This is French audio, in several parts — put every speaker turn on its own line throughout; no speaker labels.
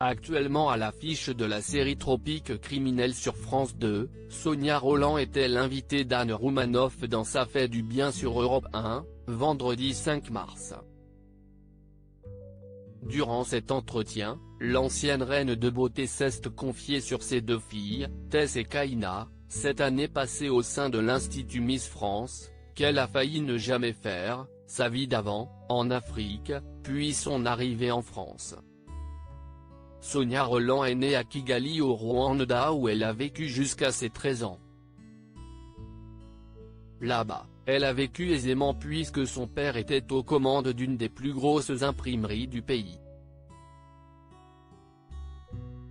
Actuellement à l'affiche de la série Tropiques criminels sur France 2, Sonia Rolland était l'invitée d'Anne Roumanoff dans Ça fait du bien sur Europe 1, vendredi 5 mars. Durant cet entretien, l'ancienne reine de beauté s'est confiée sur ses deux filles, Tess et Kaina, cette année passée au sein de l'Institut Miss France, qu'elle a failli ne jamais faire, sa vie d'avant, en Afrique, puis son arrivée en France. Sonia Rolland est née à Kigali au Rwanda où elle a vécu jusqu'à ses 13 ans. Là-bas, elle a vécu aisément puisque son père était aux commandes d'une des plus grosses imprimeries du pays.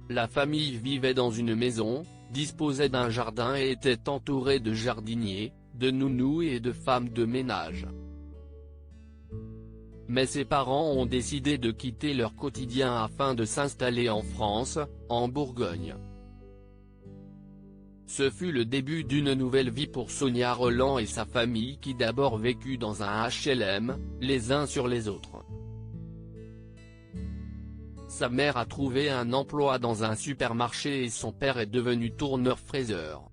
La famille vivait dans une maison, disposait d'un jardin et était entourée de jardiniers, de nounous et de femmes de ménage. Mais ses parents ont décidé de quitter leur quotidien afin de s'installer en France, en Bourgogne. Ce fut le début d'une nouvelle vie pour Sonia Rolland et sa famille qui d'abord vécut dans un HLM, les uns sur les autres. Sa mère a trouvé un emploi dans un supermarché et son père est devenu tourneur-fraiseur.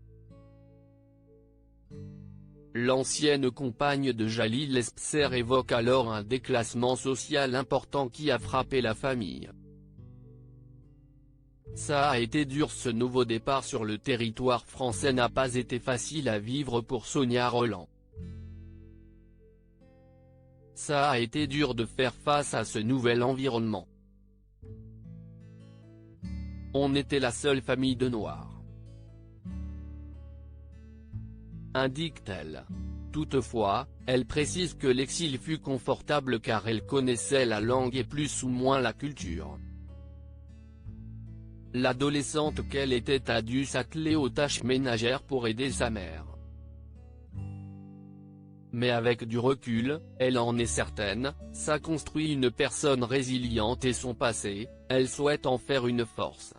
L'ancienne compagne de Jalil Esbser évoque alors un déclassement social important qui a frappé la famille. Ça a été dur, ce nouveau départ sur le territoire français n'a pas été facile à vivre pour Sonia Rolland. Ça a été dur de faire face à ce nouvel environnement. On était la seule famille de Noirs, indique-t-elle. Toutefois, elle précise que l'exil fut confortable car elle connaissait la langue et plus ou moins la culture. L'adolescente qu'elle était a dû s'atteler aux tâches ménagères pour aider sa mère. Mais avec du recul, elle en est certaine, ça construit une personne résiliente et son passé, elle souhaite en faire une force.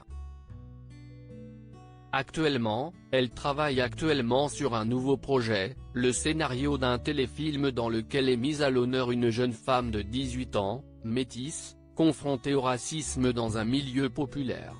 Actuellement, elle travaille sur un nouveau projet, le scénario d'un téléfilm dans lequel est mise à l'honneur une jeune femme de 18 ans, métisse, confrontée au racisme dans un milieu populaire.